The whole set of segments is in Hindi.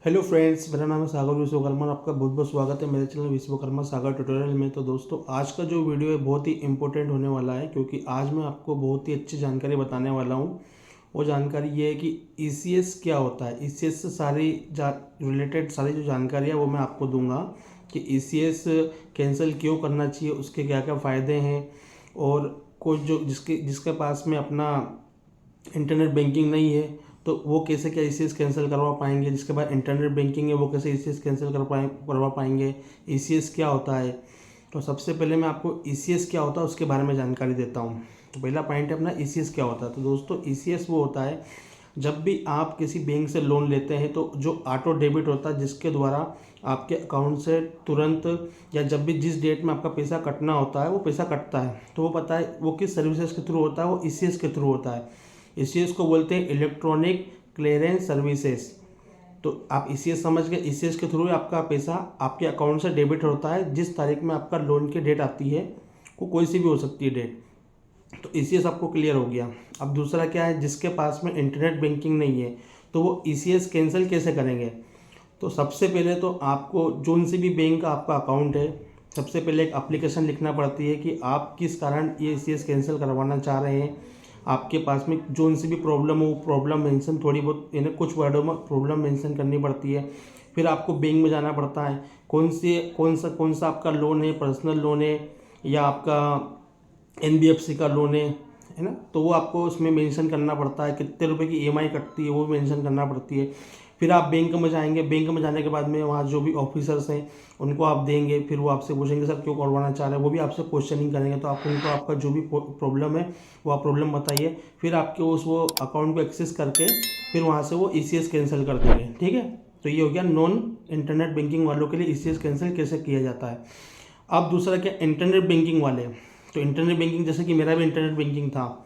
हेलो फ्रेंड्स, मेरा नाम है सागर विश्वकर्मा और आपका बहुत बहुत स्वागत है मेरे चैनल विश्वकर्मा सागर ट्यूटोरियल में। तो दोस्तों, आज का जो वीडियो है बहुत ही इंपॉर्टेंट होने वाला है, क्योंकि आज मैं आपको बहुत ही अच्छी जानकारी बताने वाला हूँ। वो जानकारी ये है कि ईसीएस क्या होता है। ईसीएस से रिलेटेड सारी जो जानकारी है वो मैं आपको दूंगा कि ईसीएस कैंसिल क्यों करना चाहिए, उसके क्या क्या फ़ायदे हैं, और कुछ जो जिसके पास में अपना इंटरनेट बैंकिंग नहीं है तो वो कैसे क्या ईसीएस कैंसिल करवा पाएंगे, जिसके बाद इंटरनेट बैंकिंग है वो कैसे ईसीएस कैंसिल करवा पाएंगे, ईसीएस क्या होता है। तो सबसे पहले मैं आपको ईसीएस क्या होता है उसके बारे में जानकारी देता हूँ। तो पहला पॉइंट है अपना ईसीएस क्या होता है। तो दोस्तों, ईसीएस वो होता है जब भी आप किसी बैंक से लोन लेते हैं तो जो ऑटो डेबिट होता है, जिसके द्वारा आपके अकाउंट से तुरंत या जब भी जिस डेट में आपका पैसा कटना होता है वो पैसा कटता है। तो वो पता है वो किस सर्विसेज के थ्रू होता है, वो ईसीएस के थ्रू होता है। ईसीएस को बोलते हैं इलेक्ट्रॉनिक क्लियरेंस सर्विसेज। तो आप ईसीएस समझ गए, ईसीएस के थ्रू आपका पैसा आपके अकाउंट से डेबिट होता है जिस तारीख में आपका लोन की डेट आती है, वो कोई सी भी हो सकती है डेट। तो ईसीएस आपको क्लियर हो गया। अब दूसरा क्या है, जिसके पास में इंटरनेट बैंकिंग नहीं है तो वो ईसीएस कैंसिल कैसे करेंगे। तो सबसे पहले तो आपको जोन सी भी बैंक का आपका अकाउंट है, सबसे पहले एक एप्लीकेशन लिखना पड़ती है कि आप किस कारण ये ईसीएस कैंसिल करवाना चाह रहे हैं। आपके पास में जोन सी भी प्रॉब्लम हो, प्रॉब्लम मेंशन थोड़ी बहुत यानी कुछ वर्डों में प्रॉब्लम मेंशन करनी पड़ती है। फिर आपको बैंक में जाना पड़ता है, कौन सा आपका लोन है, पर्सनल लोन है या आपका एनबीएफसी का लोन है ना। तो वो आपको उसमें मेंशन करना पड़ता है, कितने रुपए की ईएमआई कटती है वो मेंशन करना पड़ती है। फिर आप बैंक में जाएंगे, बैंक में जाने के बाद में वहाँ जो भी ऑफिसर्स हैं उनको आप देंगे, फिर वो आपसे पूछेंगे सर क्यों करवाना चाह रहे हैं, वो भी आपसे क्वेश्चनिंग करेंगे। तो आप उनको आपका जो भी प्रॉब्लम है वो आप प्रॉब्लम बताइए, फिर आपके उस वो अकाउंट को एक्सेस करके फिर वहाँ से वो ईसीएस कैंसिल कर देंगे। ठीक है, तो ये हो गया नॉन इंटरनेट बैंकिंग वालों के लिए ईसीएस कैंसिल कैसे किया जाता है। अब दूसरा क्या, इंटरनेट बैंकिंग वाले। तो इंटरनेट बैंकिंग, जैसे कि मेरा भी इंटरनेट बैंकिंग था,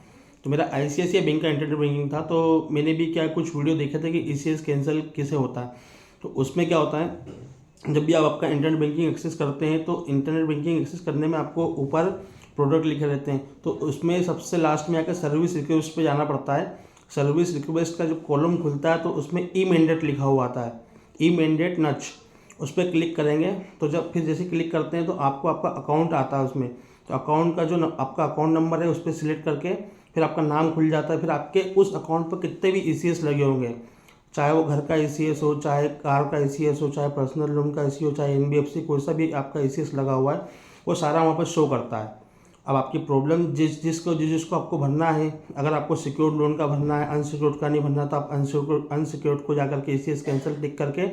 तो मेरा आईसीआईसीआई बैंक का इंटरनेट बैंकिंग था, तो मैंने भी क्या कुछ वीडियो देखे थे कि ईसीएस कैंसिल कैसे होता है। तो उसमें क्या होता है, जब भी आप आपका इंटरनेट बैंकिंग एक्सेस करते हैं तो इंटरनेट बैंकिंग एक्सेस करने में आपको ऊपर प्रोडक्ट लिखे रहते हैं, तो उसमें सबसे लास्ट में आकर सर्विस रिक्वेस्ट पे जाना पड़ता है। सर्विस रिक्वेस्ट का जो कॉलम खुलता है तो उसमें ई मैंडेट लिखा हुआ आता है, ई मैंडेट नच। उस पर क्लिक करेंगे तो जब फिर जैसे क्लिक करते हैं तो आपको आपका अकाउंट आता है उसमें। तो अकाउंट का जो आपका अकाउंट नंबर है उस पर सिलेक्ट करके फिर आपका नाम खुल जाता है। फिर आपके उस अकाउंट पर कितने भी ईसीएस लगे होंगे, चाहे वो घर का ईसीएस हो, चाहे कार का ईसीएस हो, चाहे पर्सनल लोन का ईसीएस हो, चाहे एनबीएफसी कोई सा भी आपका ईसीएस लगा हुआ है, वो सारा वहाँ पर शो करता है। अब आपकी प्रॉब्लम जिसको आपको भरना है, अगर आपको सिक्योर्ड लोन का भरना है, अनसिक्योर्ड का नहीं भरना, तो आप अनसिक्योर्ड को जाकर के ईसीएस कैंसिल टिक करके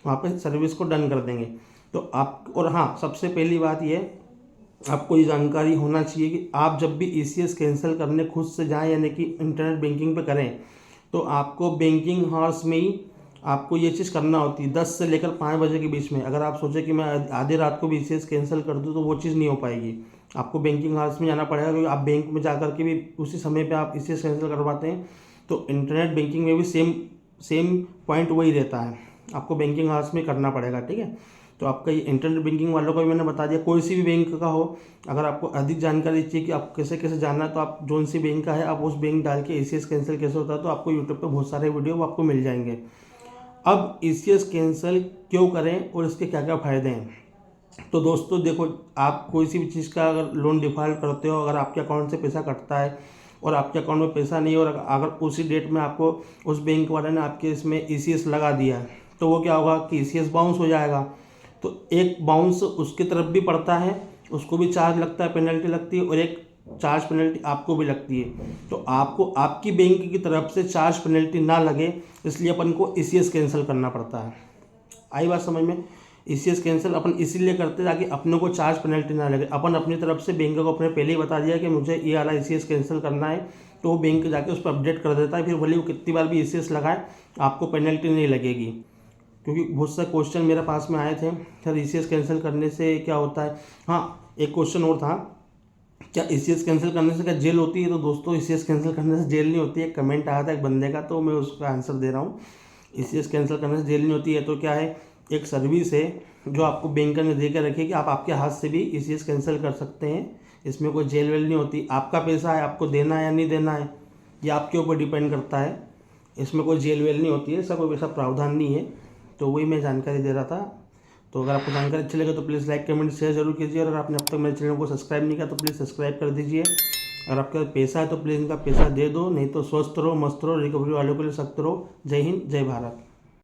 वहाँ पे सर्विस को डन कर देंगे। तो आप, और हाँ, सबसे पहली बात ये आपको ये जानकारी होना चाहिए कि आप जब भी ईसीएस कैंसिल करने खुद से जाएं यानी कि इंटरनेट बैंकिंग पे करें, तो आपको बैंकिंग हावर्स में ही आपको ये चीज़ करना होती है, 10 से लेकर 5 बजे के बीच में। अगर आप सोचें कि मैं आधी रात को भी ईसीएस कैंसिल कर दूं तो वो चीज़ नहीं हो पाएगी। आपको बैंकिंग हावर्स में जाना पड़ेगा, क्योंकि आप बैंक में जाकर के भी उसी समय पे आप ईसीएस कैंसिल करवाते हैं। तो इंटरनेट बैंकिंग में भी सेम सेम पॉइंट वही रहता है, आपको बैंकिंग हावर्स में करना पड़ेगा। ठीक है, तो आपका ये इंटरनेट बैंकिंग वालों का भी मैंने बता दिया। कोई सी भी बैंक का हो, अगर आपको अधिक जानकारी चाहिए कि आप कैसे कैसे जानना है, तो आप जोन सी बैंक का है आप उस बैंक डाल के ईसीएस कैंसिल कैसे होता है, तो आपको यूट्यूब पे बहुत सारे वीडियो आपको मिल जाएंगे। अब ईसीएस कैंसिल क्यों करें और इसके क्या क्या फ़ायदे हैं। तो दोस्तों देखो, आप कोई सी भी चीज़ का अगर लोन डिफ़ॉल्ट करते हो, अगर आपके अकाउंट से पैसा कटता है और आपके अकाउंट में पैसा नहीं है, और अगर उसी डेट में आपको उस बैंक वाले ने आपके इसमें ईसीएस लगा दिया है, तो वो क्या होगा कि ईसीएस बाउंस हो जाएगा। तो एक बाउंस उसकी तरफ भी पड़ता है, उसको भी चार्ज लगता है, पेनल्टी लगती है, और एक चार्ज पेनल्टी आपको भी लगती है। तो आपको आपकी बैंक की तरफ से चार्ज पेनल्टी ना लगे, इसलिए अपन को ईसीएस कैंसिल करना पड़ता है। आई बात समझ में। ईसीएस कैंसिल अपन इसीलिए करते हैं ताकि अपने को चार्ज पेनल्टी ना लगे। अपन अपनी तरफ से बैंक को अपने पहले ही बता दिया कि मुझे ये वाला ईसीएस कैंसिल करना है, तो वो बैंक जाके उस पर अपडेट कर देता है। फिर भले वो कितनी बार भी ईसीएस लगाए, आपको पेनल्टी नहीं लगेगी। क्योंकि बहुत से क्वेश्चन मेरे पास में आए थे, सर ईसीएस कैंसिल करने से क्या होता है। हाँ, एक क्वेश्चन और था, क्या ईसीएस कैंसिल करने से क्या जेल होती है। तो दोस्तों, ईसीएस कैंसिल करने से जेल नहीं होती है। कमेंट आया था एक बंदे का, तो मैं उसका आंसर दे रहा हूँ। ईसीएस कैंसिल करने से जेल नहीं होती है। तो क्या है, एक सर्विस है जो आपको बैंक ने दे के रखी है कि आप आपके हाथ से भी ईसीएस कैंसिल कर सकते हैं। इसमें कोई जेल वेल नहीं होती। आपका पैसा है, आपको देना है या नहीं देना है, ये आपके ऊपर डिपेंड करता है। इसमें कोई जेल वेल नहीं होती है, इसका कोई वैसा प्रावधान नहीं है। तो वही मैं जानकारी दे रहा था। तो अगर आपको जानकारी अच्छी लगे तो प्लीज़ लाइक कमेंट शेयर जरूर कीजिए, और अगर आपने अब तक मेरे चैनल को सब्सक्राइब नहीं किया तो प्लीज़ सब्सक्राइब कर दीजिए। अगर आपका पैसा है तो प्लीज़ इनका पैसा दे दो, नहीं तो स्वस्थ रहो, मस्त रहो, रिकवरी वालों के लिए सख्त रहो। जय हिंद, जय भारत।